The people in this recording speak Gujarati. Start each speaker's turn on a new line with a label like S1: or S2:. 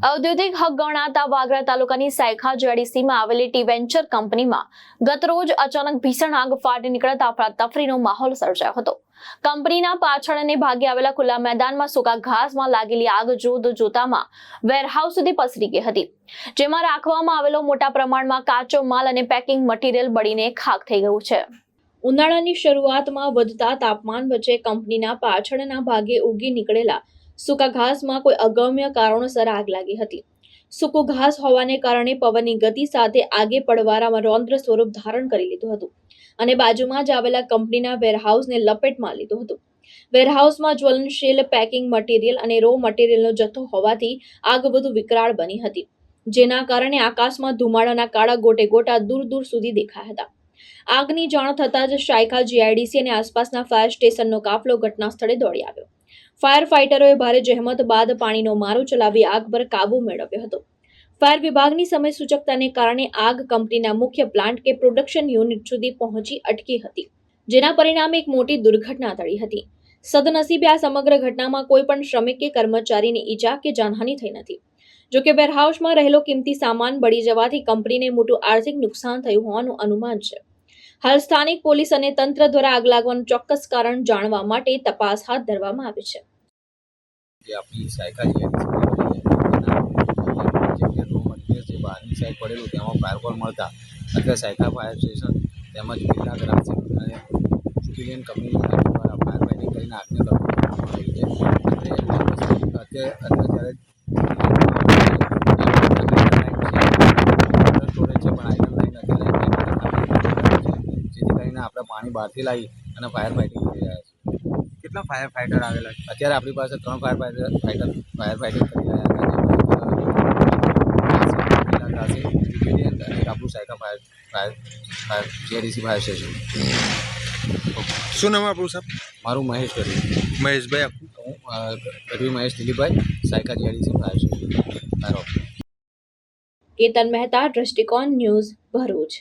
S1: ઔદ્યોગિક હબ ગણાતા વાગરા તાલુકાની સાયખા જેડીસીમાં આવેલી ટી વેન્ચર કંપનીમાં ગતરોજ અચાનક ભીષણ આગ ફાટી નીકળતા અફરાતફરીનો માહોલ સર્જાયો હતો। કંપનીના પાછળ અને ભાગે આવેલા ખુલ્લા મેદાનમાં સૂકા ઘાસમાં લાગેલી આગ જોતામાં વેરહાઉસ સુધી પસરી ગઈ હતી, જેમાં રાખવામાં આવેલો મોટા પ્રમાણમાં કાચો માલ અને પેકિંગ મટીરીયલ બળીને ખાખ થઈ ગયું છે। ઉનાળાની શરૂઆતમાં વધતા તાપમાન વચ્ચે કંપનીના પાછળના ભાગે ઉગી નીકળેલા સૂકા ઘાસમાં કોઈ અગમ્ય કારણોસર આગ લાગી હતી। સૂકું ઘાસ હોવાને કારણે પવનની ગતિ સાથે આગે પડવારામાં રૌદ્ર સ્વરૂપ ધારણ કરી લીધું હતું અને બાજુમાં જ આવેલા કંપનીના વેરહાઉસને લપેટમાં લીધું હતું। વેરહાઉસમાં જ્વલનશીલ પેકિંગ મટીરીયલ અને રો મટીરીયલનો જથ્થો હોવાથી આગ વધુ વિકરાળ બની હતી, જેના કારણે આકાશમાં ધુમાડાના કાળા ગોટે ગોટા દૂર દૂર સુધી દેખાયા હતા। આગની જાણ થતાં જ સાયખા જીઆઈડીસી અને આસપાસના ફાયર સ્ટેશનનો કાફલો ઘટના સ્થળે દોડી આવ્યો। ફાયર ફાઇટરોએ ભારે જહેમત બાદ પાણીનો મારો ચલાવી આગ પર કાબુ મેળવ્યો હતો। ફાયર વિભાગની સમય સૂચકતાને કારણે આગ કંપનીના મુખ્ય પ્લાન્ટ કે પ્રોડક્શન યુનિટ સુધી પહોંચી અટકી હતી, જેના પરિણામે એક મોટી દુર્ઘટના ટળી હતી। સદનસીબે આ સમગ્ર ઘટનામાં કોઈ પણ શ્રમિક કે કર્મચારીને ઈજા કે જાનહાનિ થઈ નથી। જોકે વેરહાઉસમાં રહેલો કિંમતી સામાન બળી જવાથી કંપનીને મોટું આર્થિક નુકસાન થયું હોવાનું અનુમાન છે। હાલ સ્થાનિક પોલીસ અને તંત્ર દ્વારા આગ લાગવાનું ચોક્કસ કારણ જાણવા માટે તપાસ હાથ ધરવામાં આવી છે।
S2: આપણી સાયખા જીઆઈડીસી જે બહારની સાઈડ પડેલું તેમાં ફાયર કોલ મળતા અત્યારે સાયખા ફાયર સ્ટેશન તેમજ બિરલા ગ્રાસિક અને સિવિલિયન કંપની દ્વારા ફાયર ફાઇટિંગ કરીને આગને કરવામાં આવી છે। અત્યારે સ્ટોરેજ છે પણ આઈટમ લાઈન અત્યારે જેથી કરીને આપણે પાણી બહારથી લાવી અને ફાયર ફાઇટિંગ કરી રહ્યા છીએ।
S3: કેટલા ફાયર ફાઈટર આવેલા છે?
S2: અત્યારે આપણી પાસે 3 ફાયર ફાઇટિંગ કરી રહ્યા છે અને કાપુ Saykha fire GIDC fire station.
S3: શું નામ આપણું સાહેબ?
S2: મારું મહેશ ગઢવી।
S3: મહેશભાઈ
S2: ગઢવી મહેશ દિલીપભાઈ, Saykha GIDC fire station fire officer.
S1: Ketan Mehta, દ્રષ્ટિકોણ ન્યૂઝ, ભરૂચ।